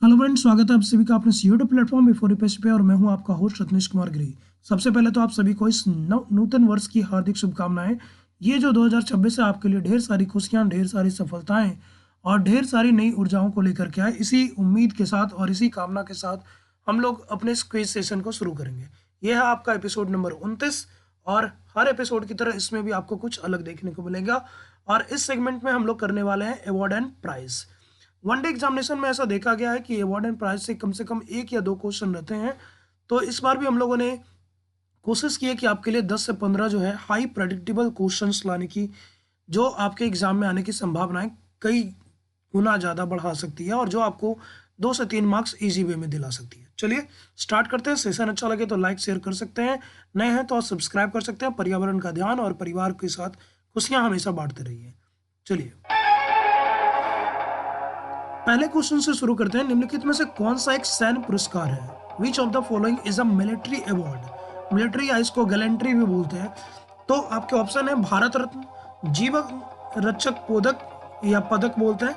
Hello friends, स्वागत है आप सभी का अपने यूट्यूब प्लेटफॉर्म बिफोर पेज पे। और मैं हूं आपका होस्ट रत्नेश कुमार गिरी। सबसे पहले तो आप सभी को इस नूतन वर्ष की हार्दिक शुभकामनाएं। ये जो 2026 है आपके लिए ढेर सारी खुशियां, ढेर सारी सफलताएं और ढेर सारी नई ऊर्जाओं को लेकर के आए। इसी उम्मीद के साथ और इसी कामना के साथ हम लोग अपने इस क्विज सेशन को शुरू करेंगे। यह है आपका एपिसोड नंबर 29 और हर एपिसोड की तरह इसमें भी आपको कुछ अलग देखने को मिलेगा। और इस सेगमेंट में हम लोग करने वाले हैं award and prize. One day examination में ऐसा देखा गया है कि अवार्ड एंड प्राइज से कम एक या दो क्वेश्चन रहते हैं। तो इस बार भी हम लोगों ने कोशिश की है कि आपके लिए 10 से 15 जो है हाई प्रेडिक्टेबल क्वेश्चंस लाने की, जो आपके एग्जाम में आने की संभावनाएं कई गुना ज़्यादा बढ़ा सकती है और जो आपको 2 से 3 मार्क्स इजी वे में दिला सकती है। चलिए स्टार्ट करते हैं। सेशन अच्छा लगे तो लाइक शेयर कर सकते हैं, नए हैं तो आप सब्सक्राइब कर सकते हैं। पर्यावरण का ध्यान और परिवार के साथ खुशियां हमेशा बांटते रहिए। चलिए पहले क्वेश्चन से शुरू करते हैं। निम्नलिखित में से कौन सा एक सैन्य पुरस्कार है? Which of the following is a military award? Military या इसको गैलेंट्री भी बोलते हैं। तो आपके ऑप्शन है भारत रत्न, जीवन रक्षक पदक या पदक बोलते हैं,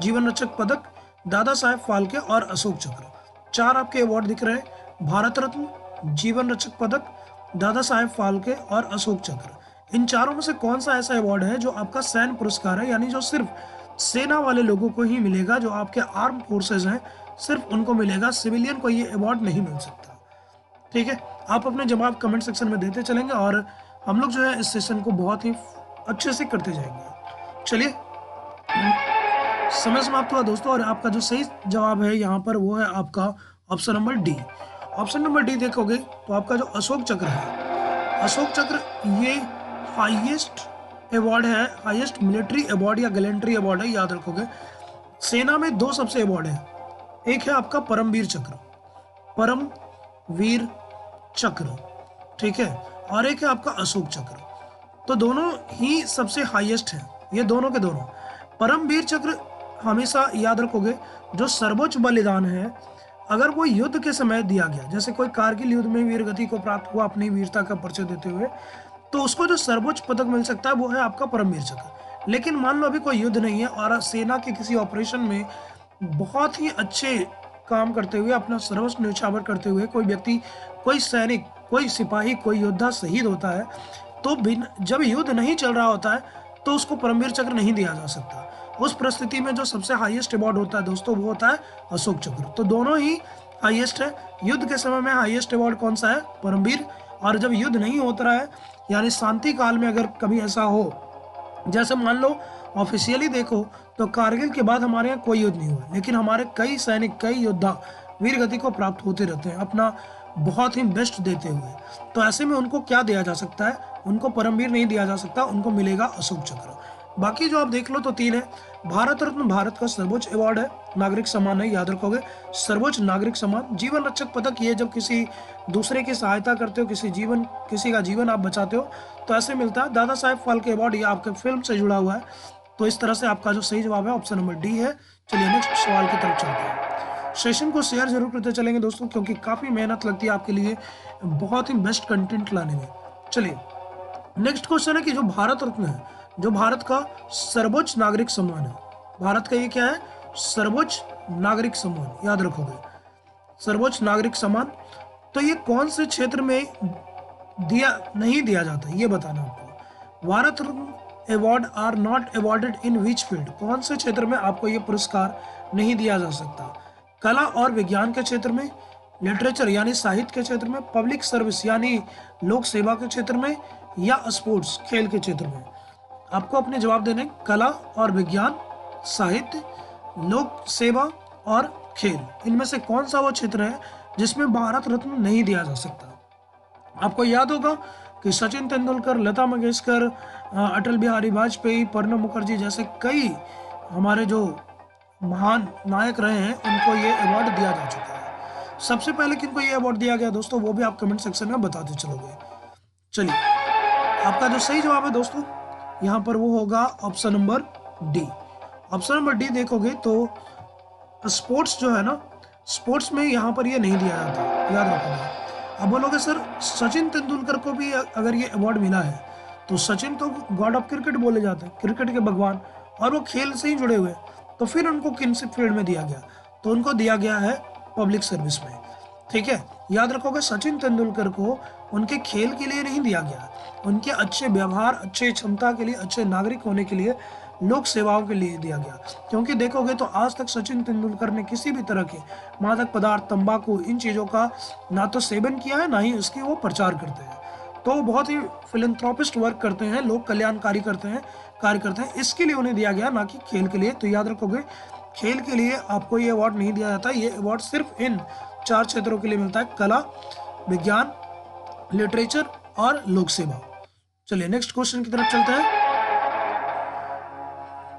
जीवन रक्षक पदक, दादा साहेब फाल्के और अशोक चक्र। 4 आपके अवार्ड दिख रहे हैं, भारत रत्न, जीवन रक्षक पदक, दादा साहेब फाल्के और अशोक चक्र। इन चारों में से कौन सा ऐसा अवार्ड है जो आपका सैन्य पुरस्कार है, यानी जो सिर्फ सेना वाले लोगों को ही मिलेगा, जो आपके आर्म फोर्सेस हैं सिर्फ उनको मिलेगा, सिविलियन को ये अवार्ड नहीं मिल सकता। ठीक है, आप अपने जवाब कमेंट सेक्शन में देते चलेंगे और हम लोग जो है इस सेशन को बहुत ही अच्छे से करते जाएंगे। चलिए समय समाप्त हुआ दोस्तों, और आपका जो सही जवाब है यहाँ पर वो है आपका option number D. Option number D देखोगे तो आपका जो अशोक चक्र है, अशोक चक्र ये हाईएस्ट अवार्ड है, हाईएस्ट मिलिट्री अवार्ड या गैलेंट्री अवार्ड है। याद रखोगे सेना में 2 सबसे अवार्ड है, एक है आपका परमवीर चक्र, परमवीर चक्र, ठीक है, और एक है आपका अशोक चक्र। तो दोनों ही सबसे हाईएस्ट है, ये दोनों के दोनों। परमवीर चक्र हमेशा याद रखोगे जो सर्वोच्च बलिदान है, अगर वो युद्ध के समय दिया गया, जैसे कोई कारगिल युद्ध में वीर गति को प्राप्त हुआ अपनी वीरता का परिचय देते हुए, तो उसको जो सर्वोच्च पदक मिल सकता है वो है आपका परमवीर चक्र। लेकिन मान लो अभी कोई युद्ध नहीं है और सेना के किसी ऑपरेशन में बहुत ही अच्छे काम करते हुए, अपना सर्वस्व न्यौछावर करते हुए कोई व्यक्ति, कोई सैनिक, कोई सिपाही, कोई योद्धा शहीद होता है, तो जब युद्ध नहीं चल रहा होता है तो उसको परमवीर चक्र नहीं दिया जा सकता। उस परिस्थिति में जो सबसे हाईएस्ट अवार्ड होता है दोस्तों वो होता है अशोक चक्र। तो दोनों ही हाईएस्ट है। युद्ध के समय में हाईएस्ट अवार्ड कौन सा है? परमवीर। और जब युद्ध नहीं होता है, यानी शांति काल में अगर कभी ऐसा हो, जैसे मान लो ऑफिशियली देखो तो कारगिल के बाद हमारे यहाँ कोई युद्ध नहीं हुआ, लेकिन हमारे कई सैनिक, कई योद्धा वीर गति को प्राप्त होते रहते हैं अपना बहुत ही बेस्ट देते हुए। तो ऐसे में उनको क्या दिया जा सकता है? उनको परमवीर नहीं दिया जा सकता, उनको मिलेगा अशोक चक्र। बाकी जो आप देख लो तो 3 है। भारत रत्न भारत का सर्वोच्च अवार्ड है, नागरिक सम्मान है, याद रखोगे, सर्वोच्च नागरिक सम्मान। जीवन रक्षक पदक ये जब किसी दूसरे की सहायता करते हो, किसी का जीवन आप बचाते हो तो ऐसे मिलता है। दादा साहेब फाल्के अवार्ड ये आपके फिल्म से जुड़ा हुआ है। तो इस तरह से आपका जो सही जवाब है ऑप्शन नंबर डी है। चलिए नेक्स्ट सवाल की तरफ चलते हैं। सेशन को शेयर जरूर करते चलेंगे दोस्तों, क्योंकि काफ़ी मेहनत लगती है आपके लिए बहुत ही बेस्ट कंटेंट लाने में। चलिए नेक्स्ट क्वेश्चन है कि जो भारत रत्न है, जो भारत का सर्वोच्च नागरिक सम्मान है, भारत का ये क्या है? सर्वोच्च नागरिक सम्मान। याद रखोगे सर्वोच्च नागरिक सम्मान। तो ये कौन से क्षेत्र में नहीं दिया जाता, ये बताना आपको। Bharat Ratna award are not awarded in which field? कौन से क्षेत्र में आपको ये पुरस्कार नहीं दिया जा सकता? कला और विज्ञान के क्षेत्र में, लिटरेचर यानी साहित्य के क्षेत्र में, पब्लिक सर्विस यानी लोक सेवा के क्षेत्र में, या स्पोर्ट्स खेल के क्षेत्र में? आपको अपने जवाब देने कला और विज्ञान, साहित्य, लोक सेवा और खेल। इनमें से कौन सा वो क्षेत्र है जिसमें भारत रत्न नहीं दिया जा सकता? आपको याद होगा कि सचिन तेंदुलकर, लता मंगेशकर, अटल बिहारी वाजपेयी, प्रणब मुखर्जी जैसे कई हमारे जो महान नायक रहे हैं उनको ये अवार्ड दिया जा चुका है। सबसे पहले किनको ये अवार्ड दिया गया दोस्तों, वो भी आप कमेंट सेक्शन में बताते चलोगे। चलिए आपका जो सही जवाब है दोस्तों यहाँ पर वो होगा option number D. Option number D देखोगे तो स्पोर्ट्स जो है ना, स्पोर्ट्स में यहाँ पर ये नहीं दिया जाता, याद रखोगे। अब बोलोगे सर सचिन तेंदुलकर को भी अगर ये अवार्ड मिला है तो सचिन तो गॉड ऑफ क्रिकेट बोले जाते हैं, क्रिकेट के भगवान, और वो खेल से ही जुड़े हुए, तो फिर उनको किन से फील्ड में दिया गया? तो उनको दिया गया है पब्लिक सर्विस में। ठीक है, याद रखोगे सचिन तेंदुलकर को उनके खेल के लिए नहीं दिया गया, उनके अच्छे व्यवहार, अच्छे क्षमता के लिए, अच्छे नागरिक होने के लिए, लोक सेवाओं के लिए दिया गया। क्योंकि देखोगे तो आज तक सचिन तेंदुलकर ने किसी भी तरह के मादक पदार्थ, तंबाकू, इन चीज़ों का ना तो सेवन किया है, ना ही इसकी वो प्रचार करते हैं। तो बहुत ही फिलेंथ्रोपिस्ट वर्क करते हैं, लोक कल्याणकारी कार्य करते हैं, इसके लिए उन्हें दिया गया, ना कि खेल के लिए। तो याद रखोगे खेल के लिए आपको ये अवार्ड नहीं दिया जाता, ये अवार्ड सिर्फ इन 4 क्षेत्रों के लिए मिलता है: कला, विज्ञान, लिटरेचर और लोक सेवा। चलिए नेक्स्ट क्वेश्चन की तरफ चलते हैं।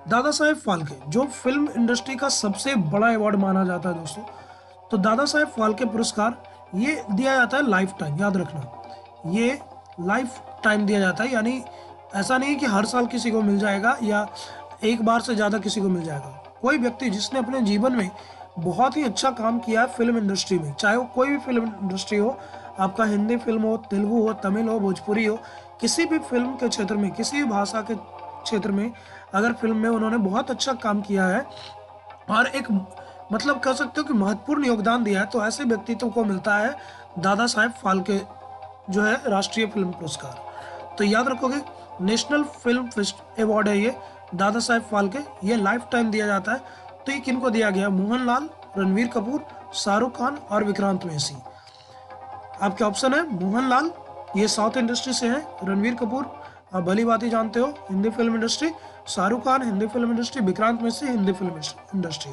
दादा साहेब फाल्के, जो फिल्म इंडस्ट्री का सबसे बड़ा अवार्ड माना जाता है दोस्तों, तो दादा साहेब फाल्के पुरस्कार ये दिया जाता है लाइफ टाइम। याद रखना, ये लाइफ टाइम दिया जाता है, यानी ऐसा नहीं कि हर साल किसी को मिल जाएगा या एक बार से ज़्यादा किसी को मिल जाएगा। कोई व्यक्ति जिसने अपने जीवन में बहुत ही अच्छा काम किया है फिल्म इंडस्ट्री में, चाहे वो कोई भी फिल्म इंडस्ट्री हो, आपका हिंदी फिल्म हो, तेलुगु हो, तमिल हो, भोजपुरी हो, किसी भी फिल्म के क्षेत्र में, किसी भी भाषा के क्षेत्र में अगर फिल्म में उन्होंने बहुत अच्छा काम किया है और एक मतलब कह सकते हो कि महत्वपूर्ण योगदान दिया है, तो ऐसे व्यक्तित्व को मिलता है दादा साहेब फाल्के जो है राष्ट्रीय फिल्म पुरस्कार। तो याद रखोगे नेशनल फिल्म अवार्ड है ये दादा साहेब फाल्के, ये लाइफ टाइम दिया जाता है। तो ये किनको दिया गया? मोहनलाल, रणवीर कपूर, शाहरुख खान और विक्रांत मैसी। आपके ऑप्शन है मोहनलाल, ये साउथ इंडस्ट्री से है, रणवीर कपूर आप भली बात ही जानते हो Hindi film industry, Shahrukh Khan Hindi film industry, Vikrant Massey Hindi film industry.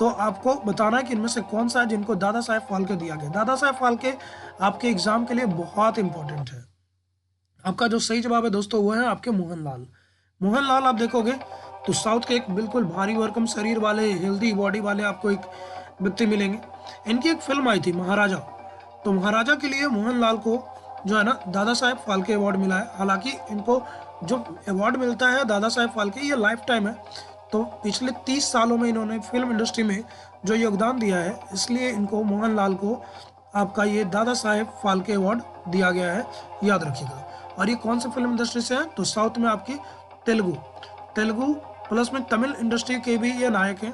तो आपको बताना है कि इनमें से कौन सा है जिनको दादा साहेब फाल्के दिया गया। दादा साहेब फाल्के आपके एग्जाम के लिए बहुत इंपॉर्टेंट है। आपका जो सही जवाब है दोस्तों वो है आपके मोहनलाल। मोहनलाल आप देखोगे तो साउथ के एक बिल्कुल भारी भरकम शरीर वाले, हेल्दी बॉडी वाले आपको एक व्यक्ति मिलेंगे। इनकी एक फिल्म आई थी महाराजा, तो महाराजा के लिए मोहनलाल को जो है ना दादा साहेब फाल्के अवार्ड मिला है। हालांकि इनको जो अवार्ड मिलता है दादा साहेब फाल्के ये लाइफ टाइम है, तो पिछले 30 सालों में इन्होंने फिल्म इंडस्ट्री में जो योगदान दिया है, इसलिए इनको मोहनलाल को आपका ये दादा साहेब फाल्के अवार्ड दिया गया है, याद रखिएगा। और ये कौन सी फिल्म इंडस्ट्री से है? तो साउथ में आपकी तेलुगु प्लस में तमिल इंडस्ट्री के भी ये नायक हैं,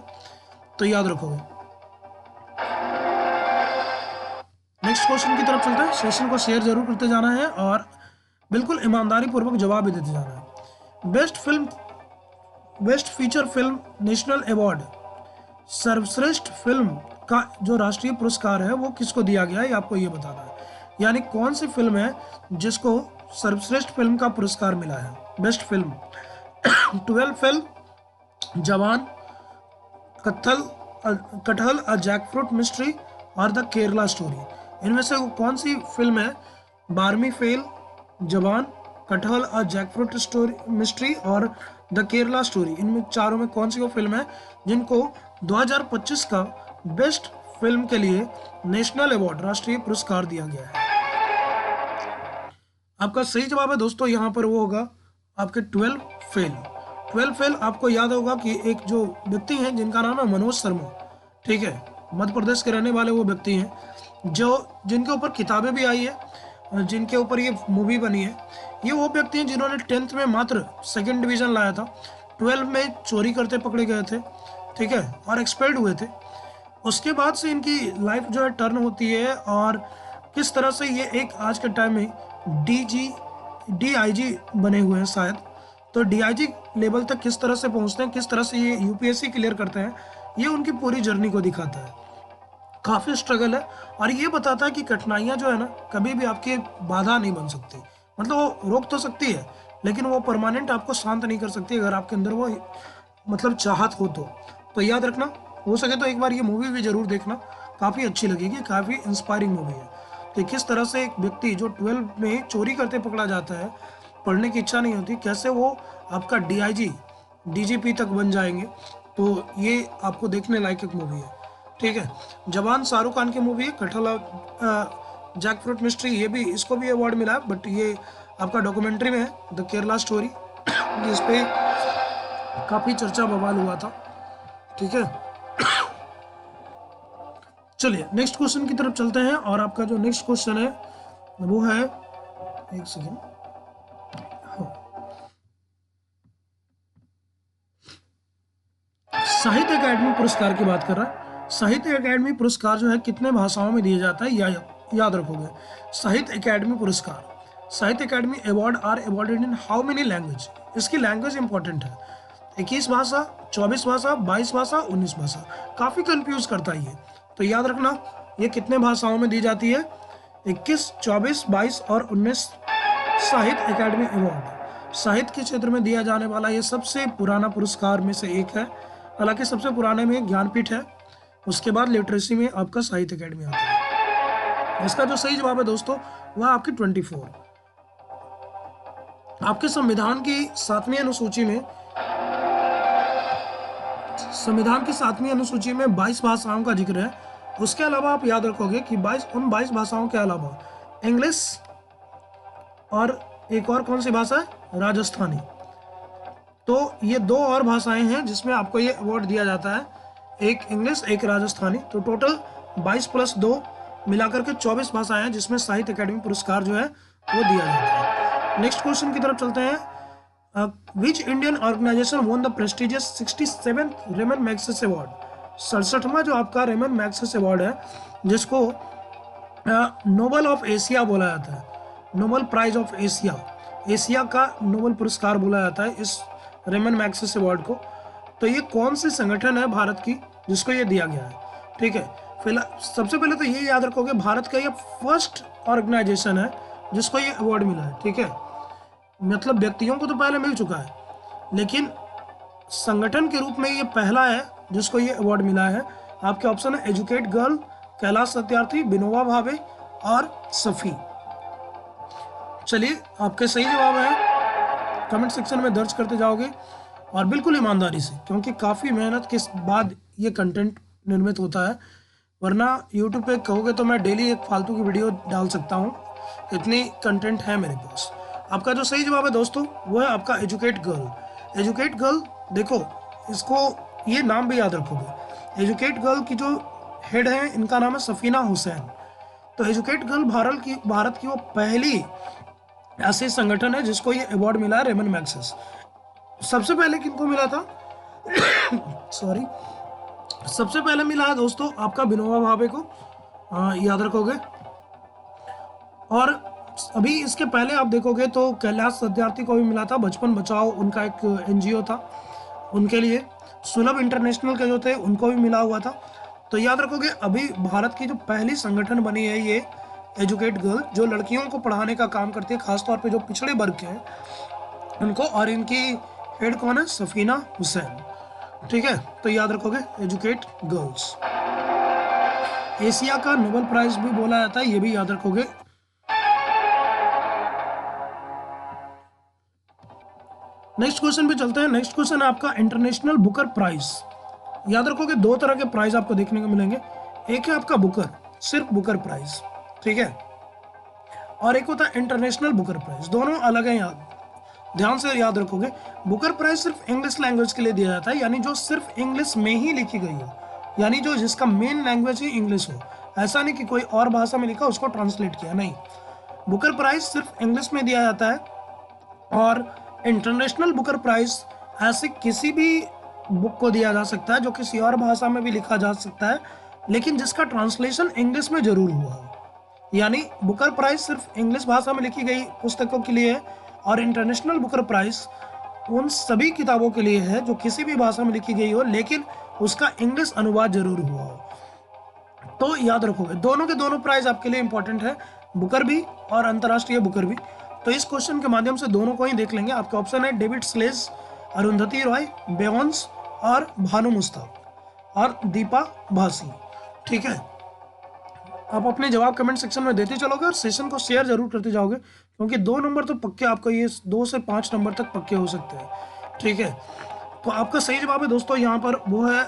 तो याद रखोगे। नेक्स्ट क्वेश्चन की तरफ चलते हैं। सेशन को शेयर जरूर करते जाना है और बिल्कुल ईमानदारी पूर्वक जवाब भी देते जाना है। Best feature film national award, सर्वश्रेष्ठ फिल्म का जो राष्ट्रीय पुरस्कार है वो किसको दिया गया है, आपको ये बताना है। यानी कौन सी फिल्म है जिसको सर्वश्रेष्ठ फिल्म का पुरस्कार मिला है, बेस्ट फिल्म। 12 फेल, जवान, कटहल अ जैकफ्रूट मिस्ट्री और द केरला स्टोरी। इनमें से कौन सी फिल्म है? 12वीं फेल, जवान, कटहल अ जैकफ्रूट स्टोरी मिस्ट्री और द केरला स्टोरी। इनमें चारों में कौन सी वो फिल्म है जिनको 2025 का बेस्ट फिल्म के लिए नेशनल अवार्ड, राष्ट्रीय पुरस्कार दिया गया है? आपका सही जवाब है दोस्तों यहाँ पर वो होगा आपके 12 फेल। 12 फेल आपको याद होगा कि एक जो व्यक्ति हैं जिनका नाम है मनोज शर्मा, ठीक है, मध्य प्रदेश के रहने वाले वो व्यक्ति हैं जो जिनके ऊपर किताबें भी आई है, जिनके ऊपर ये मूवी बनी है। ये वो व्यक्ति हैं जिन्होंने 10th में मात्र 2nd डिवीजन लाया था, 12 में चोरी करते पकड़े गए थे, ठीक है, और एक्सपेल्ड हुए थे। उसके बाद से इनकी लाइफ जो है टर्न होती है और किस तरह से ये एक आज के टाइम में DIG बने हुए हैं शायद। तो DIG लेवल तक किस तरह से पहुंचते हैं, किस तरह से ये UPSC क्लियर करते हैं, ये उनकी पूरी जर्नी को दिखाता है। काफ़ी स्ट्रगल है और ये बताता है कि कठिनाइयाँ जो है ना कभी भी आपकी बाधा नहीं बन सकती। मतलब वो रोक तो सकती है लेकिन वो परमानेंट आपको शांत नहीं कर सकती अगर आपके अंदर वो मतलब चाहत हो तो याद रखना, हो सके तो एक बार ये मूवी भी जरूर देखना, काफ़ी अच्छी लगेगी, काफ़ी इंस्पायरिंग मूवी है। कि किस तरह से एक व्यक्ति जो 12 में चोरी करते पकड़ा जाता है, पढ़ने की इच्छा नहीं होती, कैसे वो आपका DIG DGP तक बन जाएंगे। तो ये आपको देखने लायक एक मूवी है, ठीक है। जवान शाहरुख खान की मूवी है, कटहल जैकफ्रूट मिस्ट्री, ये भी इसको भी अवार्ड मिला है, बट ये आपका डॉक्यूमेंट्री में है, द केरला स्टोरी, जिस पे काफ़ी चर्चा बवाल हुआ था, ठीक है। चलिए नेक्स्ट क्वेश्चन की तरफ चलते हैं और आपका जो नेक्स्ट क्वेश्चन है वो है, एक सेकेंड, साहित्य अकादमी पुरस्कार की बात कर रहा है। साहित्य अकेडमी पुरस्कार जो है कितने भाषाओं में दिया जाता है, याद रखोगे। साहित्य अकेडमी पुरस्कार, Sahitya Akademi award are awarded in how many language. इसकी लैंग्वेज इंपॉर्टेंट है, 21 भाषा, 24 भाषा, 22 भाषा, 19 भाषा। काफ़ी कंफ्यूज करता है ये, तो याद रखना ये कितने भाषाओं में दी जाती है, 21, 24, 22 और 19। साहित्य अकेडमी अवार्ड साहित्य के क्षेत्र में दिया जाने वाला ये सबसे पुराना पुरस्कार में से एक है। हालांकि सबसे पुराने में ज्ञानपीठ है, उसके बाद लिटरेसी में आपका साहित्य अकेडमी आता है। इसका जो सही जवाब है दोस्तों वह आपकी 24। आपके संविधान की 7वीं अनुसूची में 22 भाषाओं का जिक्र है। उसके अलावा आप याद रखोगे कि 22 भाषाओं के अलावा इंग्लिश और एक और कौन सी भाषा है, राजस्थानी। तो ये 2 और भाषाएं हैं जिसमें आपको ये अवार्ड दिया जाता है, एक इंग्लिश एक राजस्थानी। तो टोटल 22 प्लस 2 मिलाकर के 24 भाषाएं हैं जिसमें साहित्य अकेडमी पुरस्कार जो है वो दिया जाता है। नेक्स्ट क्वेश्चन की तरफ चलते हैं। Which Indian organisation won the prestigious 67th Ramon Magsaysay award. 67वां जो आपका रेमन मैग्सेसे अवार्ड है, जिसको नोबल ऑफ एशिया बोला जाता है, Nobel prize of Asia, Asia का नोबल पुरस्कार बोला जाता है इस रेमन मैग्सेसे अवार्ड को। तो ये कौन सी संगठन है भारत की जिसको ये दिया गया है, ठीक है। फिलहाल सबसे पहले तो ये याद रखोगे भारत का ये फर्स्ट ऑर्गेनाइजेशन है जिसको ये अवार्ड मिला है, ठीक है। मतलब व्यक्तियों को तो पहले मिल चुका है, लेकिन संगठन के रूप में ये पहला है जिसको ये अवार्ड मिला है। आपके ऑप्शन है एजुकेट गर्ल, कैलाश सत्यार्थी, विनोबा भावे और सफ़ी। चलिए आपके सही जवाब है कमेंट सेक्शन में दर्ज करते जाओगे और बिल्कुल ईमानदारी से, क्योंकि काफ़ी मेहनत के बाद ये कंटेंट निर्मित होता है। वरना यूट्यूब पे कहोगे तो मैं डेली एक फालतू की वीडियो डाल सकता हूँ, इतनी कंटेंट है मेरे पास। आपका जो सही जवाब है दोस्तों वो है आपका एजुकेट गर्ल। एजुकेट गर्ल, देखो इसको ये नाम भी याद रखोगे। एजुकेट गर्ल की जो हेड है इनका नाम है सफीना हुसैन। तो एजुकेट गर्ल भारत की वो पहली ऐसी संगठन है जिसको ये अवार्ड मिला है रेमन मैग्सेस। सबसे पहले किनको मिला था सॉरी, सबसे पहले मिला है दोस्तों आपका विनोबा भावे को, याद रखोगे। और अभी इसके पहले आप देखोगे तो कैलाश सत्यार्थी को भी मिला था, बचपन बचाओ उनका एक NGO था उनके लिए। सुलभ इंटरनेशनल के जो थे उनको भी मिला हुआ था। तो याद रखोगे अभी भारत की जो पहली संगठन बनी है ये एजुकेट गर्ल, जो लड़कियों को पढ़ाने का काम करती है, खासतौर पे जो पिछड़े वर्ग के हैं उनको। और इनकी हेड कौन है, सफीना हुसैन, ठीक है। तो याद रखोगे एजुकेट गर्ल्स। एशिया का नोबेल प्राइज भी बोला जाता है, ये भी याद रखोगे। नेक्स्ट क्वेश्चन पे चलते हैं। नेक्स्ट क्वेश्चन है आपका इंटरनेशनल बुकर प्राइज। याद रखोगे 2 तरह के प्राइज आपको देखने को मिलेंगे, एक है आपका बुकर, सिर्फ बुकर प्राइज, ठीक है, और एक होता है इंटरनेशनल बुकर प्राइज। दोनों अलग हैं, ध्यान से याद रखोगे। बुकर प्राइज सिर्फ इंग्लिश लैंग्वेज के लिए दिया जाता है, यानी जो सिर्फ इंग्लिश में ही लिखी गई हो, यानी जो जिसका मेन लैंग्वेज ही इंग्लिश हो। ऐसा नहीं कि कोई और भाषा में लिखा उसको ट्रांसलेट किया, नहीं। बुकर प्राइज सिर्फ इंग्लिश में दिया जाता है। और इंटरनेशनल बुकर प्राइज ऐसे किसी भी बुक को दिया जा सकता है जो किसी और भाषा में भी लिखा जा सकता है, लेकिन जिसका ट्रांसलेशन इंग्लिश में जरूर हुआ हो। यानी बुकर प्राइज सिर्फ इंग्लिश भाषा में लिखी गई पुस्तकों के लिए है, और इंटरनेशनल बुकर प्राइज उन सभी किताबों के लिए है जो किसी भी भाषा में लिखी गई हो लेकिन उसका इंग्लिश अनुवाद जरूर हुआ हो। तो याद रखोगे दोनों के दोनों प्राइज आपके लिए इंपॉर्टेंट है, बुकर भी और अंतर्राष्ट्रीय बुकर भी। तो इस क्वेश्चन के माध्यम से दोनों को ही देख लेंगे। आपका ऑप्शन है डेविड स्लेज, अरुंधति रॉय, बेयॉन्स और भानु मुश्ताक और दीपा भासी, ठीक है। आप अपने जवाब कमेंट सेक्शन में देते चलोगे और सेशन को शेयर जरूर करते जाओगे, क्योंकि 2 नंबर तो पक्के आपको, ये 2 से 5 नंबर तक पक्के हो सकते हैं, ठीक है। तो आपका सही जवाब है दोस्तों यहाँ पर वो है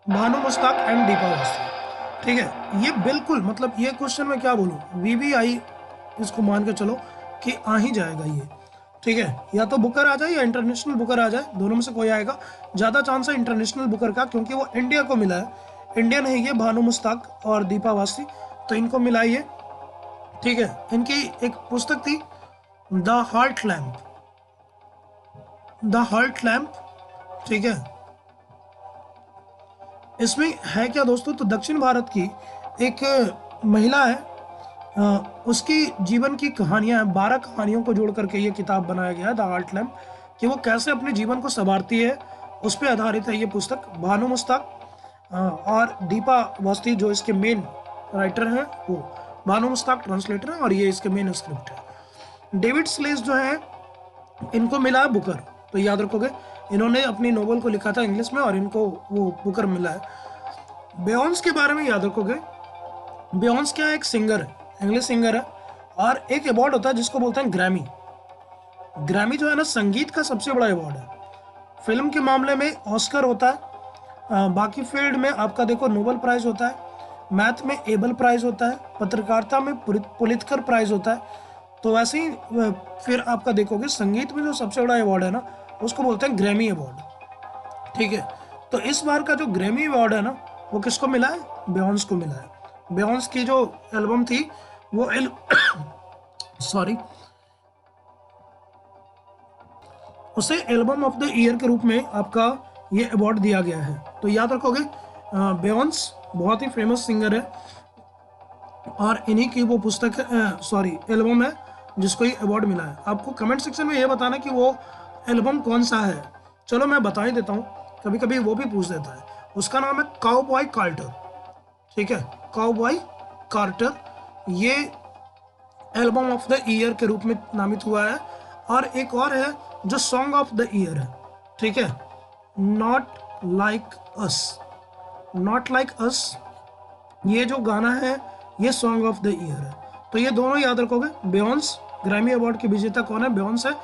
भानु मुश्ताक एंड दीपा भासी, ठीक है। ये बिल्कुल मतलब ये क्वेश्चन में क्या बोलूँ, VBI इसको मान के चलो कि आ ही जाएगा ये, ठीक है। या तो बुकर आ जाए या इंटरनेशनल बुकर आ जाए, दोनों में से कोई आएगा। ज़्यादा चांस है इंटरनेशनल बुकर का, क्योंकि वो इंडिया को मिला है, इंडियन है ये भानु मुश्ताक और दीपा भासी, तो इनको मिलाइए, ठीक है। इनकी एक पुस्तक थी द हार्ट लैम्प, ठीक है। इसमें है क्या दोस्तों, तो दक्षिण भारत की एक महिला है, उसकी जीवन की कहानियां हैं, 12 कहानियों को जोड़ करके ये किताब बनाया गया है द आर्ट लैम्प, कि वो कैसे अपने जीवन को संवारती है, उस पर आधारित है ये पुस्तक। भानु मुश्ताक और दीपा अवस्थी जो इसके मेन राइटर हैं, वो भानु मुश्ताक ट्रांसलेटर है और ये इसके मेन स्क्रिप्ट है। डेविड स्लेस जो है, इनको मिला है बुकर, तो याद रखोगे इन्होंने अपनी नोवेल को लिखा था इंग्लिश में और इनको वो बुकर मिला है। बेयॉन्स के बारे में याद रखोगे, बेयॉन्स क्या है, एक सिंगर है, इंग्लिश सिंगर है, और एक अवार्ड होता है जिसको बोलते हैं ग्रैमी। ग्रैमी जो है ना, संगीत का सबसे बड़ा अवार्ड है। फिल्म के मामले में ऑस्कर होता है, बाकी फील्ड में आपका देखो नोबेल प्राइज होता है, मैथ में एबल प्राइज होता है, पत्रकारिता में पुलित्कर प्राइज होता है। तो वैसे ही फिर आपका देखोगे संगीत में जो सबसे बड़ा अवार्ड है ना, उसको बोलते हैं ग्रैमी अवार्ड। ठीक है, तो इस बार का जो ग्रैमी अवार्ड है ना, वो किसको मिला है, बेयॉन्स को मिला है। बेयॉन्स की जो एल्बम थी वो सॉरी, उसे एल्बम ऑफ द ईयर के रूप में आपका ये अवार्ड दिया गया है। तो याद रखोगे बेयॉन्स बहुत ही फेमस सिंगर है और इन्हीं की वो पुस्तक सॉरी एल्बम है जिसको ये अवार्ड मिला है। आपको कमेंट सेक्शन में ये बताना कि वो एल्बम कौन सा है। चलो मैं बता ही देता हूँ, कभी कभी वो भी पूछ देता है। उसका नाम है काउबॉय कार्टर। ठीक है, काउबॉय कार्टर ये एल्बम ऑफ द ईयर के रूप में नामित हुआ है। और एक और है जो सॉन्ग ऑफ द ईयर है। ठीक है, not like us, not like us ये जो गाना है ये सॉन्ग ऑफ द ईयर है। तो ये दोनों याद रखोगे। बेयॉन्स ग्रैमी अवार्ड की विजेता कौन है, बेयॉन्स है,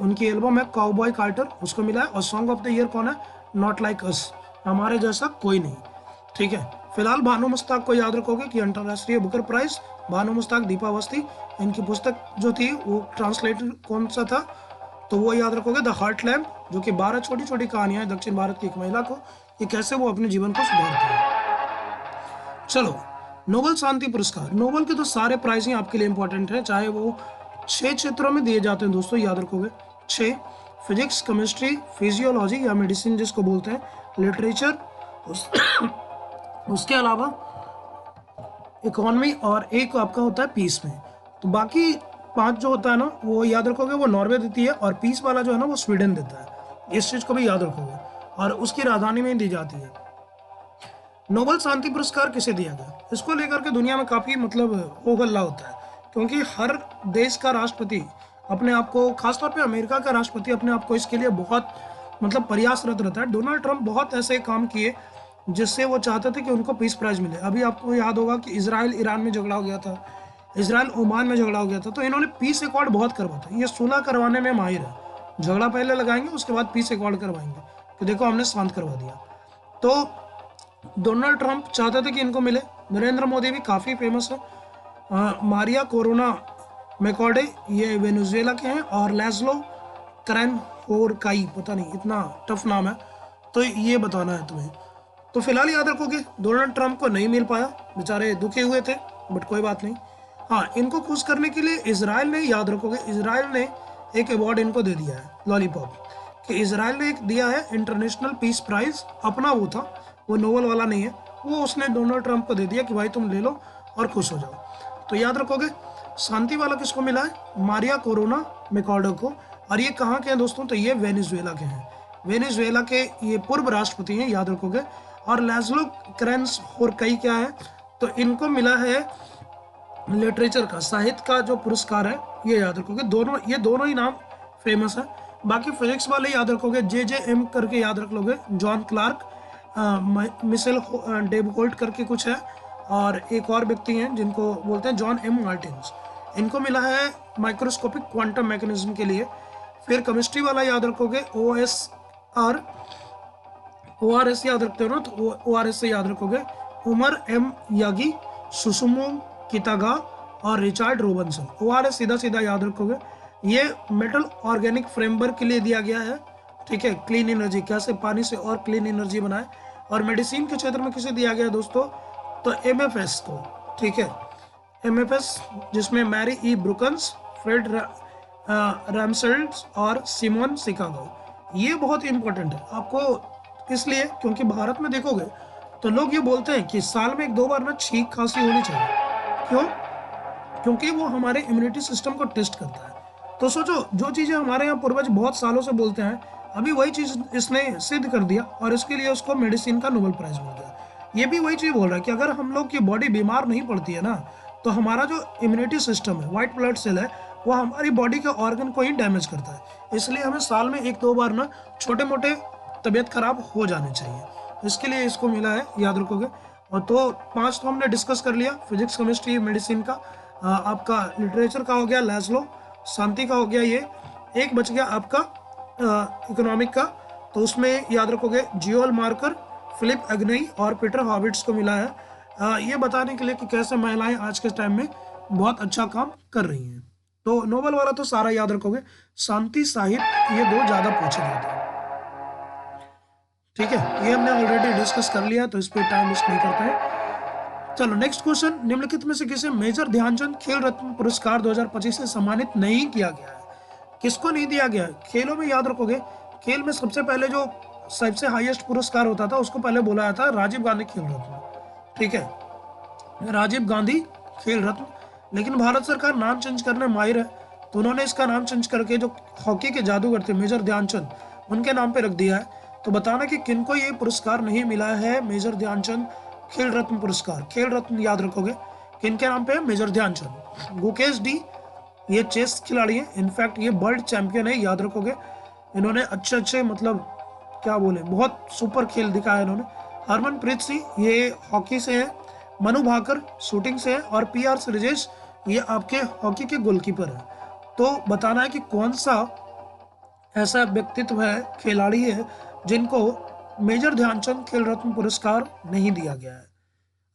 उनकी एल्बम है काउबॉय कार्टर, उसको मिला है। और सॉन्ग ऑफ द ईयर कौन है, नॉट लाइक अस, हमारे जैसा कोई नहीं। ठीक है, फिलहाल भानु मुश्ताक को याद रखोगे कि अंतर्राष्ट्रीय बुकर प्राइज, भानु मुश्ताक, दीपा अवस्थी, इनकी पुस्तक जो थी वो ट्रांसलेटर कौन सा था, तो वो याद रखोगे द हार्ट लैम्प, जो कि 12 छोटी छोटी कहानियां हैं दक्षिण भारत की एक महिला को, ये कैसे वो अपने जीवन को सुधारती है। चलो, नोबेल शांति पुरस्कार। नोबेल के तो सारे प्राइज ही आपके लिए इंपॉर्टेंट है, चाहे वो 6 क्षेत्रों में दिए जाते हैं दोस्तों, याद रखोगे 6, फिजिक्स, केमिस्ट्री, फिजियोलॉजी या मेडिसिन जिसको बोलते हैं, लिटरेचर, उसके अलावा इकोनॉमी, और एक आपका होता है पीस में। तो बाकी 5 जो होता है ना, वो याद रखोगे वो नॉर्वे देती है, और पीस वाला जो है ना वो स्वीडन देता है। इस चीज को भी याद रखोगे, और उसकी राजधानी में दी जाती है। नोबेल शांति पुरस्कार किसे दिया गया, इसको लेकर के दुनिया में काफी मतलब हो हल्ला होता है, क्योंकि हर देश का राष्ट्रपति अपने आप को, खासतौर पे अमेरिका का राष्ट्रपति अपने आप को इसके लिए बहुत मतलब प्रयासरत रहता है। डोनाल्ड ट्रंप बहुत ऐसे काम किए जिससे वो चाहते थे कि उनको पीस प्राइज मिले। अभी आपको याद होगा कि इजराइल ईरान में झगड़ा हो गया था, इजराइल ओमान में झगड़ा हो गया था, तो इन्होंने पीस अकॉर्ड बहुत करवाता। ये सुलह करवाने में माहिर है, झगड़ा पहले लगाएंगे उसके बाद पीस अकॉर्ड करवाएंगे कि देखो हमने शांत करवा दिया। तो डोनाल्ड ट्रंप चाहते थे कि इनको मिले। नरेंद्र मोदी भी काफ़ी फेमस है। मारिया कोरोना मैकॉर्डे ये वेनेजुएला के हैं, और लैज़लो करैनहोरकाई, पता नहीं इतना टफ नाम है, तो ये बताना है तुम्हें। तो फिलहाल याद रखोगे डोनाल्ड ट्रंप को नहीं मिल पाया, बेचारे दुखी हुए थे, बट कोई बात नहीं। हाँ, इनको खुश करने के लिए इजराइल ने, याद रखोगे इजराइल ने एक अवार्ड इनको दे दिया है, लॉलीपॉप, कि इजराइल ने एक दिया है इंटरनेशनल पीस प्राइज, अपना वो था, वो नोबेल वाला नहीं है, वो उसने डोनाल्ड ट्रंप को दे दिया कि भाई तुम ले लो और खुश हो जाओ। तो याद रखोगे शांति वाला किसको मिला है, मारिया कोरोना मैकॉर्डो को। और ये कहाँ के हैं दोस्तों, तो ये वेनेजुएला के हैं, वेनेजुएला के ये पूर्व राष्ट्रपति हैं, याद रखोगे। और लैज़लो करैनहोरकाई क्या है, तो इनको मिला है लिटरेचर का, साहित्य का जो पुरस्कार है, ये याद रखोगे। दोनों, ये दोनों ही नाम फेमस है। बाकी फिजिक्स वाले याद रखोगे JJM करके याद रख लोगे, जॉन क्लार्क, मिशेल डेबहोल्ट करके कुछ है, और एक और व्यक्ति हैं जिनको बोलते हैं जॉन M मार्टिन्स, इनको मिला है माइक्रोस्कोपिक क्वांटम मैकेनिज्म के लिए। फिर केमिस्ट्री वाला याद रखोगे ORS याद रखते हो ना, तो ORS से याद रखोगे उमर M यागी, सुसुमो कितागा और रिचार्ड रोबinson। ORS सीधा सीधा याद रखोगे, ये मेटल ऑर्गेनिक फ्रेमवर्क के लिए दिया गया है। ठीक है, क्लीन एनर्जी, कैसे पानी से और क्लीन एनर्जी बनाए। और मेडिसिन के क्षेत्र में किसे दिया गया दोस्तों, तो MFS को। ठीक है, MFS जिसमें मैरी E ब्रुकन्स, फ्रेड रैमसेल्ड्स और सिमोन शिकागो। ये बहुत ही इंपॉर्टेंट है आपको, इसलिए क्योंकि भारत में देखोगे तो लोग ये बोलते हैं कि साल में 1-2 बार ना छींक खांसी होनी चाहिए। क्यों? क्योंकि वो हमारे इम्यूनिटी सिस्टम को टेस्ट करता है। तो सोचो, जो चीज़ें हमारे यहाँ पूर्वज बहुत सालों से बोलते हैं, अभी वही चीज़ इसने सिद्ध कर दिया और इसके लिए उसको मेडिसिन का नोबेल प्राइज मिल गया। ये भी वही चीज़ बोल रहा है कि अगर हम लोग की बॉडी बीमार नहीं पड़ती है ना, तो हमारा जो इम्यूनिटी सिस्टम है, वाइट ब्लड सेल है, वो हमारी बॉडी के ऑर्गन को ही डैमेज करता है। इसलिए हमें साल में 1-2 बार ना छोटे मोटे तबीयत खराब हो जाने चाहिए। इसके लिए इसको मिला है, याद रखोगे। और तो 5 तो हमने डिस्कस कर लिया, फिजिक्स, केमिस्ट्री, मेडिसिन का। आपका लिटरेचर का हो गया लैस्लो, शांति का हो गया ये। एक बच गया आपका इकोनॉमिक का, तो उसमें याद रखोगे जियोल मार्कर, फिलिप एग्नई और पीटर हॉबिट्स को मिला है ये बताने के लिए कि कैसे महिलाएं आज के टाइम में बहुत अच्छा काम कर रही हैं। तो नोबेल वाला तो सारा याद रखोगे, शांति, साहित्य, ये 2 ज़्यादा पूछे जाते हैं। ठीक है, ये हमने ऑलरेडी डिस्कस कर लिया, तो इस पर टाइम वेस्ट नहीं करते हैं। चलो नेक्स्ट क्वेश्चन, निम्नलिखित में से किसे मेजर ध्यानचंद खेल रत्न पुरस्कार 2025 से सम्मानित नहीं किया गया है? किसको नहीं दिया गया है? खेलों में याद रखोगे, खेल में सबसे पहले जो सबसे हाईएस्ट पुरस्कार होता था उसको पहले बोला जाता है राजीव गांधी खेल रत्न। ठीक है, राजीव गांधी खेल रत्न। लेकिन भारत सरकार नाम चेंज करने माहिर है, तो उन्होंने इसका नाम चेंज करके जो हॉकी के जादूगर थे मेजर ध्यानचंद, उनके नाम पे रख दिया है। तो बताना कि किनको ये पुरस्कार नहीं मिला है, मेजर ध्यानचंद खेल रत्न पुरस्कार। खेल रत्न याद रखोगे किनके नाम पे है? मेजर ध्यानचंद। गुकेश डी, ये चेस खिलाड़ी है, इनफैक्ट ये वर्ल्ड चैंपियन है, याद रखोगे। इन्होंने अच्छे मतलब क्या बोले, बहुत सुपर खेल दिखाया इन्होंने। हरमनप्रीत सिंह, ये हॉकी से है। मनु भाकर शूटिंग से है। और पीआर श्रीजेश, ये आपके हॉकी के गोलकीपर है। तो बताना है कि कौन सा ऐसा व्यक्तित्व है, खिलाड़ी है, जिनको मेजर ध्यानचंद खेल रत्न पुरस्कार नहीं दिया गया है।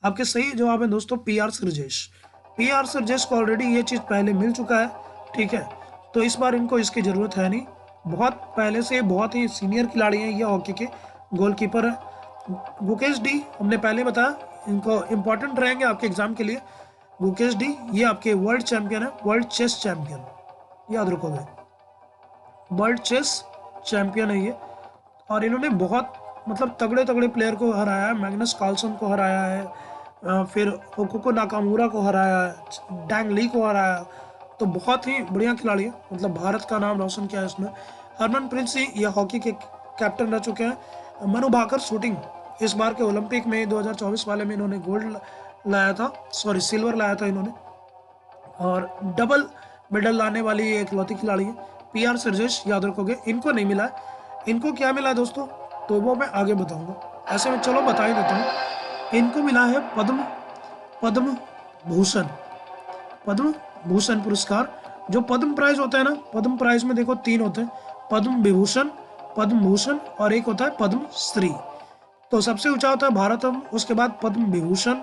आपके सही जवाब है दोस्तों पीआर श्रीजेश। पीआर श्रीजेश को ऑलरेडी ये चीज़ पहले मिल चुका है। ठीक है, तो इस बार इनको इसकी ज़रूरत है नहीं, बहुत पहले से बहुत ही सीनियर खिलाड़ी हैं, ये हॉकी के गोलकीपर है। गुकेश डी हमने पहले बताया, इनको इम्पोर्टेंट रहेंगे आपके एग्जाम के लिए। गुकेश डी ये आपके वर्ल्ड चैंपियन है, वर्ल्ड चेस चैंपियन, याद रखोगे, वर्ल्ड चेस चैंपियन है ये। और इन्होंने बहुत मतलब तगड़े तगड़े प्लेयर को हराया है, मैग्नस कार्लसन को हराया है, फिर ओकुको नाकामुरा को हराया है, डैंग ली को हराया। तो बहुत ही बढ़िया खिलाड़ी है, मतलब भारत का नाम रोशन किया है इसने। हरमनप्रीत सिंह ये हॉकी के कैप्टन रह चुके हैं। मनु भाकर शूटिंग, इस बार के ओलंपिक में 2024 वाले में इन्होंने गोल्ड लाया था, सॉरी सिल्वर लाया था इन्होंने, और डबल मेडल लाने वाली ये इकलौती खिलाड़ी है। पीआर श्रीजेश याद रखोगे, इनको नहीं मिला है। इनको क्या मिला है दोस्तों, तो वो मैं आगे बताऊंगा। ऐसे में चलो बता ही देता हूँ। इनको मिला है पद्म भूषण, पद्म भूषण पुरस्कार। जो पद्म प्राइज होता है ना, पद्म प्राइज में देखो 3 होते हैं, पद्म विभूषण, पद्म भूषण और एक होता है पद्म श्री। तो सबसे ऊंचा होता है भारतम, उसके बाद पद्म विभूषण,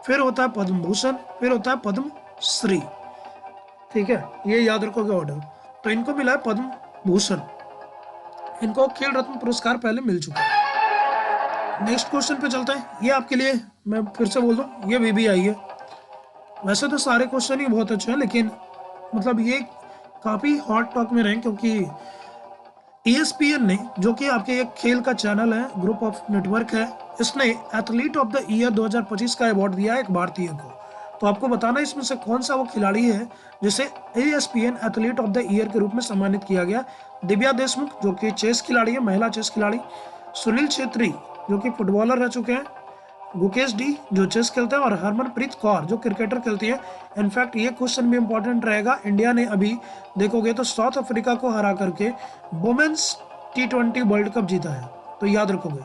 फिर होता है पद्म भूषण, फिर होता है पद्म श्री। ठीक है, ये याद रखोगे ऑर्डर। तो इनको मिला है पद्म भूषण, इनको खेल रत्न पुरस्कार पहले मिल चुका है। नेक्स्ट क्वेश्चन पे चलते हैं। ये आपके लिए मैं फिर से बोल दूं, ये VBI है। वैसे तो सारे क्वेश्चन ही बहुत अच्छे हैं, लेकिन मतलब ये काफ़ी हॉट टॉक में रहे, क्योंकि ESPN ने, जो कि आपके एक खेल का चैनल है, ग्रुप ऑफ नेटवर्क है, इसने एथलीट ऑफ द ईयर 2025 का अवार्ड दिया है एक भारतीय को। तो आपको बताना इसमें से कौन सा वो खिलाड़ी है जिसे ESPN athlete of the year के रूप में सम्मानित किया गया। दिव्या देशमुख जो कि चेस खिलाड़ी है, महिला चेस खिलाड़ी, सुनील छेत्री जो कि फुटबॉलर रह चुके हैं, गुकेश डी जो चेस खेलते हैं, और हरमनप्रीत कौर जो क्रिकेटर खेलती है। इनफैक्ट ये क्वेश्चन भी इंपॉर्टेंट रहेगा। इंडिया ने अभी देखोगे तो साउथ अफ्रीका को हरा करके वुमेन्स T20 वर्ल्ड कप जीता है, तो याद रखोगे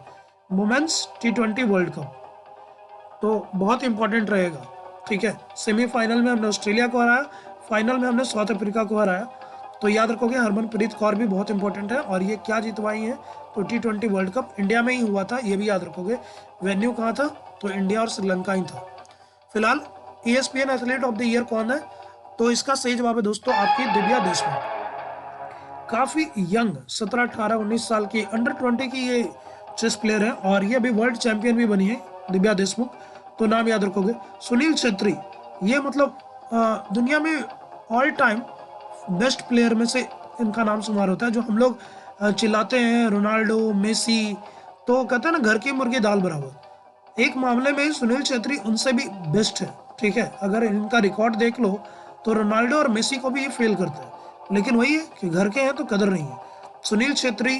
वुमेन्स T20 वर्ल्ड कप, तो बहुत इंपॉर्टेंट रहेगा। ठीक है, सेमीफाइनल में हमने ऑस्ट्रेलिया को हराया, फाइनल में हमने साउथ अफ्रीका को हराया, तो याद रखोगे हरमनप्रीत कौर भी बहुत इंपॉर्टेंट है। और ये क्या जीतवाई है, तो T20 वर्ल्ड कप इंडिया में ही हुआ था, ये भी याद रखोगे। वेन्यू कहाँ था, तो इंडिया और श्रीलंका ही था। फिलहाल ESPN athlete of the year कौन है, तो इसका सही जवाब है दोस्तों आपकी दिव्या देशमुख। काफ़ी यंग 17, 18, 19 साल की, अंडर 20 की ये चेस प्लेयर है, और ये अभी वर्ल्ड चैंपियन भी बनी है दिव्या देशमुख, तो नाम याद रखोगे। सुनील छेत्री, ये मतलब दुनिया में ऑल टाइम बेस्ट प्लेयर में से इनका नाम शुमार होता है। जो हम लोग चिल्लाते हैं रोनाल्डो, मेसी, तो कहते हैं ना घर की मुर्गी दाल बराबर, एक मामले में सुनील छेत्री उनसे भी बेस्ट है, ठीक है। अगर इनका रिकॉर्ड देख लो तो रोनाल्डो और मेसी को भी ये फेल करता है, लेकिन वही है कि घर के हैं तो कदर नहीं है। सुनील छेत्री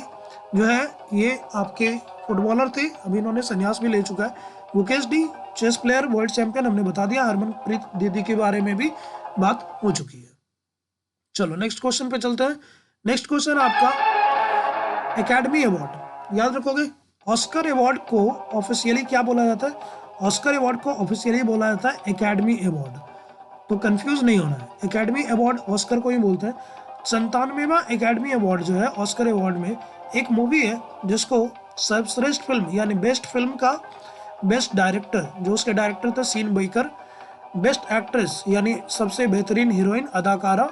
जो है ये आपके फुटबॉलर थे, अभी इन्होंने संन्यास भी ले चुका है। Mukesh D chess player world champion हमने बता दिया। हरमनप्रीत दीदी के बारे में भी बात हो चुकी है। चलो नेक्स्ट क्वेश्चन पे चलते हैं। नेक्स्ट क्वेश्चन आपका एकेडमी अवार्ड, याद रखोगे। ऑस्कर अवार्ड को ऑफिशियली क्या बोला जाता है? ऑस्कर अवार्ड को ऑफिशियली बोला जाता है एकेडमी अवार्ड, तो कंफ्यूज नहीं होना है। एकेडमी अवार्ड ऑस्कर को ही बोलते हैं। 97वां एकेडमी अवार्ड जो है ऑस्कर अवार्ड में एक मूवी है जिसको सर्वश्रेष्ठ फिल्म यानी बेस्ट फिल्म का बेस्ट डायरेक्टर, जो उसके डायरेक्टर थे सीन बेकर, बेस्ट एक्ट्रेस यानी सबसे बेहतरीन हीरोइन अदाकारा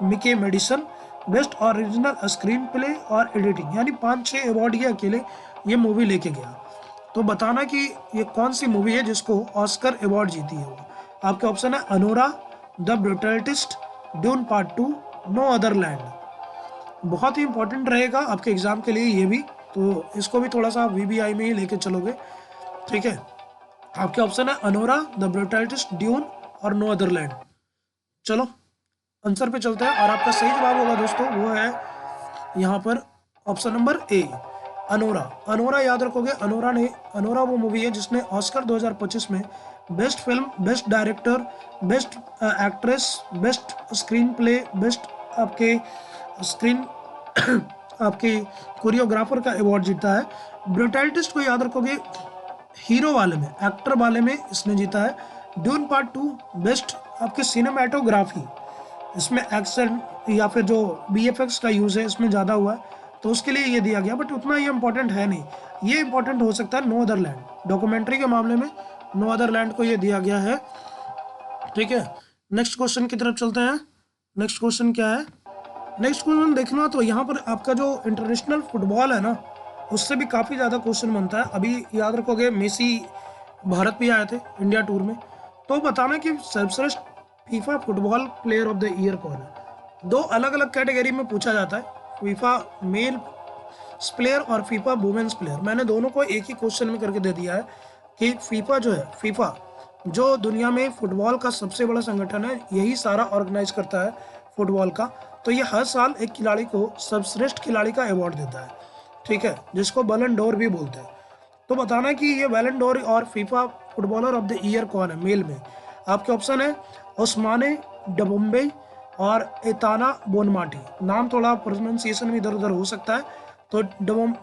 Mikey Madison, best original screenplay और एडिटिंग, यानी 5-6 अवार्ड ये अकेले ये मूवी लेके गया। तो बताना कि ये कौन सी मूवी है जिसको ऑस्कर अवार्ड जीती है वो। आपके ऑप्शन है Anora, the Brutalist, Dune part 2, no other land. बहुत ही इंपॉर्टेंट रहेगा आपके एग्जाम के लिए ये भी, तो इसको भी थोड़ा सा वीबीआई में ही लेके चलोगे, ठीक है। आपके ऑप्शन है अनोरा, द ब्रूटलिस्ट, ड्यून और नो अदर लैंड। चलो आंसर पे चलते हैं और आपका सही जवाब होगा दोस्तों वो है यहाँ पर option number A, Anora. Anora याद रखोगे, अनोरा वो मूवी है जिसने ऑस्कर 2025 में best film, best director, best actress, best screen play, best आपके स्क्रीन आपके कोरियोग्राफर का अवार्ड जीता है। ब्रूटलिस्ट को याद रखोगे हीरो वाले में, एक्टर वाले में इसने जीता है। ड्यून पार्ट 2 बेस्ट आपके सिनेमेटोग्राफी, इसमें एक्शन या फिर जो बीएफएक्स का यूज़ है इसमें ज़्यादा हुआ है, तो उसके लिए ये दिया गया, बट उतना ये इंपॉर्टेंट है नहीं। ये इंपॉर्टेंट हो सकता है नो अदर लैंड, डॉक्यूमेंट्री के मामले में नो अदर लैंड को ये दिया गया है, ठीक है। नेक्स्ट क्वेश्चन की तरफ चलते हैं। नेक्स्ट क्वेश्चन क्या है? नेक्स्ट क्वेश्चन देखना तो यहाँ पर आपका जो इंटरनेशनल फुटबॉल है ना उससे भी काफ़ी ज़्यादा क्वेश्चन बनता है। अभी याद रखोगे मेसी भारत भी आए थे इंडिया टूर में, तो बताना कि सर्वश्रेष्ठ FIFA football player of the year कौन है। दो अलग अलग कैटेगरी में पूछा जाता है, फीफा मेल प्लेयर और फीफा वुमेन्स प्लेयर। मैंने दोनों को एक ही क्वेश्चन में करके दे दिया है कि फीफा जो है, फीफा जो दुनिया में फुटबॉल का सबसे बड़ा संगठन है, यही सारा ऑर्गेनाइज करता है फुटबॉल का, तो ये हर साल एक खिलाड़ी को सर्वश्रेष्ठ खिलाड़ी का अवार्ड देता है, ठीक है, जिसको बैलन डोर भी बोलते हैं। तो बताना कि ये बैलन डोर और FIFA footballer of the year कौन है मेल में। आपके ऑप्शन है ओस्माने डबुम्बे और एताना बोनमाटी। नाम थोड़ा प्रोनाउंसिएशन में इधर उधर हो सकता है, तो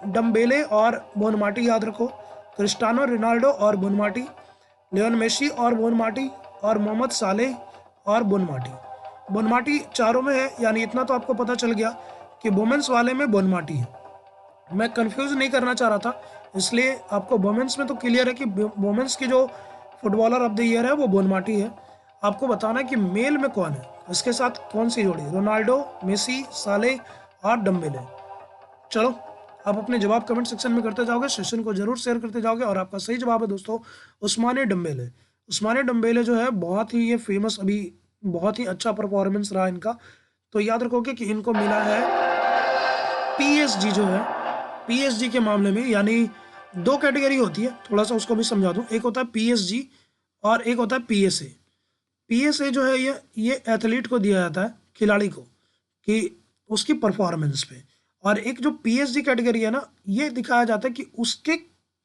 डम्बेले और बोनमाटी याद रखो। क्रिस्टियानो रोनाल्डो और बोनमाटी, लियोन मेसी और बोनमाटी, और मोहम्मद सालेह और बोनमाटी। बोनमाटी चारों में है, यानी इतना तो आपको पता चल गया कि वुमेन्स वाले में बोनमाटी है। मैं कंफ्यूज नहीं करना चाह रहा था, इसलिए आपको वुमेन्स में तो क्लियर है कि वुमेन्स की जो फुटबॉलर ऑफ द ईयर है वो बोनमाटी है। आपको बताना है कि मेल में कौन है, इसके साथ कौन सी जोड़ी, रोनाल्डो, मेसी, सालेह और डम्बेले। चलो आप अपने जवाब कमेंट सेक्शन में करते जाओगे, सेशन को जरूर शेयर करते जाओगे, और आपका सही जवाब है दोस्तों उस्माने डम्बेले। उस्माने डम्बेले जो है बहुत ही ये फेमस, अभी बहुत ही अच्छा परफॉर्मेंस रहा इनका, तो याद रखोगे कि इनको मिला है पीएसजी जो है, पीएसजी के मामले में, यानी दो कैटेगरी होती है, थोड़ा सा उसको भी समझा दूं। एक होता है पीएसजी और एक होता है पीएसए। पीएसए जो है ये एथलीट को दिया जाता है, खिलाड़ी को, कि उसकी परफॉर्मेंस पे, और एक जो पीएसजी कैटेगरी है ना, ये दिखाया जाता है कि उसके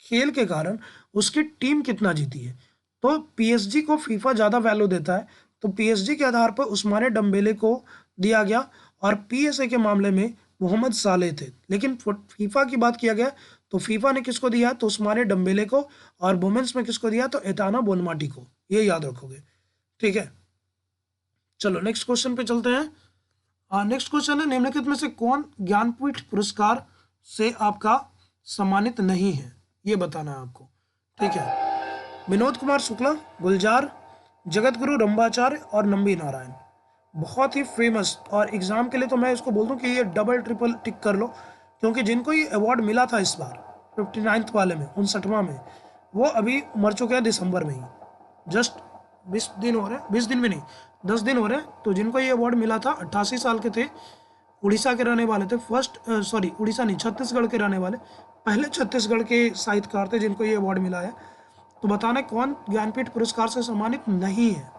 खेल के कारण उसकी टीम कितना जीती है। तो पीएसजी को फीफा ज़्यादा वैल्यू देता है, तो पीएसजी के आधार पर उस्माने डम्बेले को दिया गया, और पीएसए के मामले में मोहम्मद सालेह थे। लेकिन फीफा की बात किया गया तो फीफा ने किसको दिया, तो उस्माने डम्बेले को, और वुमेन्स में किसको दिया, तो एताना बोनमाटी को। ये याद रखोगे, ठीक है। चलो नेक्स्ट क्वेश्चन पे चलते हैं। नेक्स्ट क्वेश्चन है निम्नलिखित में से कौन ज्ञानपीठ पुरस्कार से आपका सम्मानित नहीं है, ये बताना है आपको, ठीक है। विनोद कुमार शुक्ला, गुलजार, जगत गुरु रंभाचार्य और नंबी नारायण। बहुत ही फेमस, और एग्जाम के लिए तो मैं इसको बोल दूं कि ये डबल ट्रिपल टिक कर लो, क्योंकि जिनको ये अवार्ड मिला था इस बार 59th वाले में, 59वां में, वो अभी मर चुके हैं दिसंबर में ही, जस्ट 20 दिन हो रहे हैं, 20 दिन भी नहीं 10 दिन हो रहे हैं। तो जिनको ये अवार्ड मिला था 88 साल के थे, उड़ीसा के रहने वाले थे, उड़ीसा नहीं, छत्तीसगढ़ के रहने वाले, पहले छत्तीसगढ़ के साहित्यकार थे जिनको ये अवार्ड मिला है। तो बताना कौन ज्ञानपीठ पुरस्कार से सम्मानित नहीं है।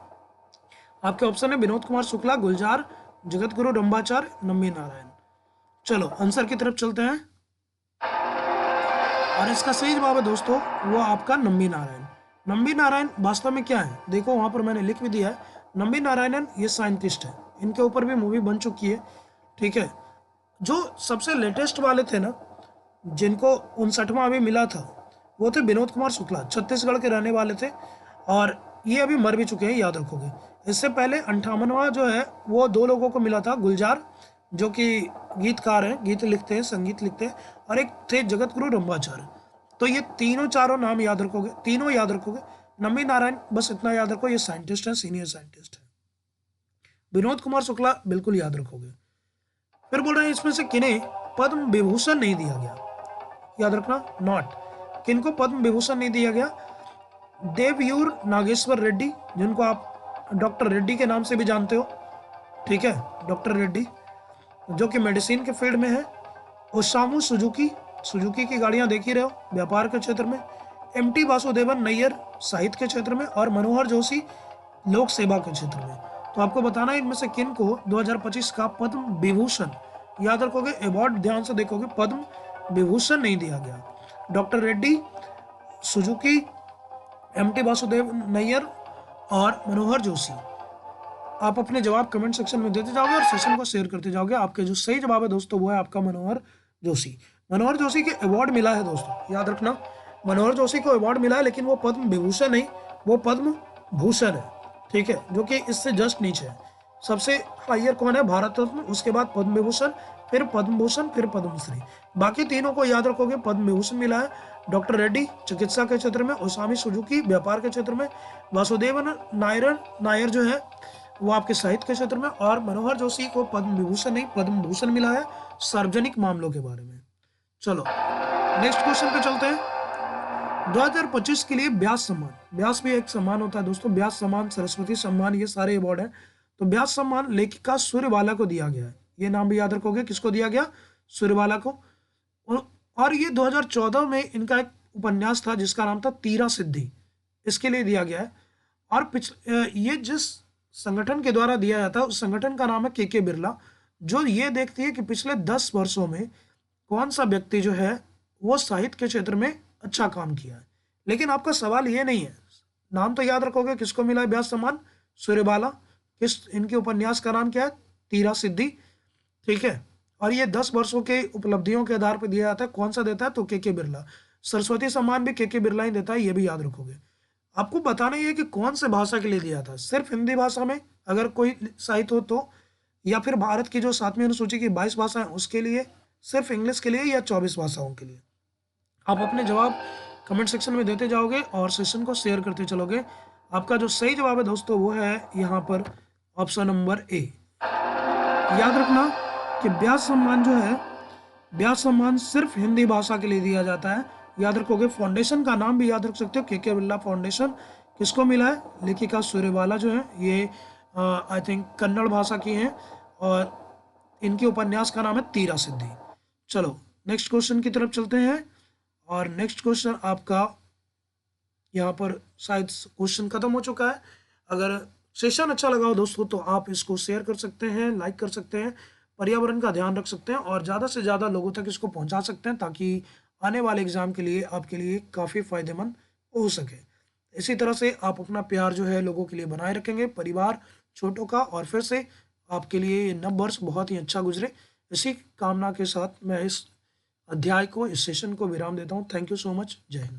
आपके ऑप्शन है विनोद कुमार शुक्ला, गुलजार, जगत गुरु रंभाचार्य, नम्बी नारायण। चलो आंसर की तरफ चलते हैं, और इसका सही जवाब है दोस्तों वो आपका नम्बी नारायण। नम्बी नारायण वास्तव में क्या है, देखो वहां पर मैंने लिख भी दिया है। नम्बी नारायणन ये साइंटिस्ट है, इनके ऊपर भी मूवी बन चुकी है, ठीक है। जो सबसे लेटेस्ट वाले थे ना, जिनको 59वां अभी मिला था, वो थे विनोद कुमार शुक्ला, छत्तीसगढ़ के रहने वाले थे, और ये अभी मर भी चुके हैं, याद रखोगे। इससे पहले 58वां जो है वो 2 लोगों को मिला था, गुलजार जो कि गीतकार हैं, गीत लिखते हैं, संगीत लिखते हैं, और एक थे जगत गुरु रंभाचार्य। तो ये तीनों चारों नाम याद रखोगे, तीनों याद रखोगे। नम्बी नारायण बस इतना याद रखो, ये साइंटिस्ट है, सीनियर साइंटिस्ट है। विनोद कुमार शुक्ला बिल्कुल याद रखोगे। फिर बोल रहे हैं इसमें से किन्हें पद्म विभूषण नहीं दिया गया, याद रखना, नॉट, किनको पद्म विभूषण नहीं दिया गया। देवयूर नागेश्वर रेड्डी, जिनको आप डॉक्टर रेड्डी के नाम से भी जानते हो, ठीक है, डॉक्टर रेड्डी, जो कि मेडिसिन के फील्ड में है। ओसामू सुजुकी, सुजुकी की गाड़ियां देख ही रहे हो, व्यापार के क्षेत्र में। एमटी वासुदेवन नैयर, साहित्य के क्षेत्र में। और मनोहर जोशी, लोक सेवा के क्षेत्र में। तो आपको बताना है इनमें से किन को 2025 का पद्म विभूषण, याद रखोगे, अवार्ड ध्यान से देखोगे, पद्म विभूषण नहीं दिया गया। Doctor Reddy, Suzuki, MT Vasudev Nair और मनोहर जोशी। आप अपने जवाब कमेंट सेक्शन में देते जाओगे और सेशन को शेयर करते जाओगे। आपके जो सही जवाब है दोस्तों वो है आपका मनोहर जोशी। मनोहर जोशी के अवार्ड मिला है दोस्तों, याद रखना, मनोहर जोशी को अवार्ड मिला है, लेकिन वो पद्म विभूषण नहीं, वो पद्म भूषण है, ठीक है, जो कि इससे जस्ट नीचे है। सबसे हायर कौन है, भारत रत्न, उसके बाद पद्म विभूषण, फिर पद्म भूषण, फिर पद्मश्री। बाकी तीनों को याद रखोगे, पद्म विभूषण मिला है डॉक्टर रेड्डी चिकित्सा के क्षेत्र में, ओसामी सुजुकी व्यापार के क्षेत्र में, वासुदेवन नायर जो है वो आपके साहित्य के क्षेत्र में, और मनोहर जोशी को पद्म विभूषण नहीं पद्म भूषण मिला है सार्वजनिक मामलों के बारे में। चलो नेक्स्ट क्वेश्चन पे चलते हैं। 2025 के लिए व्यास सम्मान, व्यास भी एक सम्मान होता है दोस्तों, व्यास सम्मान, सरस्वती सम्मान, ये सारे अवार्ड हैं। तो व्यास सम्मान लेखिका सूर्यबाला को दिया गया है, ये नाम भी याद रखोगे, किसको दिया गया, सूर्यबाला को। और ये 2014 में इनका एक उपन्यास था जिसका नाम था तीरा सिद्धि, इसके लिए दिया गया है। और ये जिस संगठन के द्वारा दिया जाता है उस संगठन का नाम है के बिरला, जो ये देखती है कि पिछले 10 वर्षों में कौन सा व्यक्ति जो है वो साहित्य के क्षेत्र में अच्छा काम किया है। लेकिन आपका सवाल ये नहीं है, नाम तो याद रखोगे, किसको मिला है व्यास सम्मान, सूर्यबाला, किस, इनके उपन्यास का नाम क्या है, तीरा सिद्धि, ठीक है। और ये 10 वर्षों के उपलब्धियों के आधार पर दिया जाता है, कौन सा देता है, तो के बिरला। सरस्वती सम्मान भी के बिरला ही देता है, ये भी याद रखोगे। आपको बताना ही है कि कौन से भाषा के लिए दिया था, सिर्फ हिंदी भाषा में अगर कोई साहित्य हो तो, या फिर भारत की जो 7वीं अनुसूची की 22 भाषाएं उसके लिए, सिर्फ इंग्लिश के लिए, या 24 भाषाओं के लिए। आप अपने जवाब कमेंट सेक्शन में देते जाओगे और सेशन को शेयर करते चलोगे। आपका जो सही जवाब है दोस्तों वो है यहाँ पर ऑप्शन नंबर ए। याद रखना कि व्यास सम्मान जो है, व्यास सम्मान सिर्फ हिंदी भाषा के लिए दिया जाता है, याद रखोगे। फाउंडेशन का नाम भी याद रख सकते हो, के बिरला फाउंडेशन। किसको मिला है, लेखिका सूर्यबाला जो है, ये आई थिंक कन्नड़ भाषा की हैं, और इनके उपन्यास का नाम है तीरा सिद्धि। चलो नेक्स्ट क्वेश्चन की तरफ चलते हैं, और नेक्स्ट क्वेश्चन आपका यहाँ पर शायद क्वेश्चन खत्म हो चुका है। अगर सेशन अच्छा लगा हो दोस्तों तो आप इसको शेयर कर सकते हैं, लाइक कर सकते हैं, पर्यावरण का ध्यान रख सकते हैं, और ज़्यादा से ज़्यादा लोगों तक इसको पहुँचा सकते हैं, ताकि आने वाले एग्ज़ाम के लिए आपके लिए काफ़ी फ़ायदेमंद हो सके। इसी तरह से आप अपना प्यार जो है लोगों के लिए बनाए रखेंगे, परिवार छोटों का, और फिर से आपके लिए ये नव वर्ष बहुत ही अच्छा गुजरे। इसी कामना के साथ मैं इस अध्याय को, इस सेशन को विराम देता हूँ। Thank you so much. जय हिंद।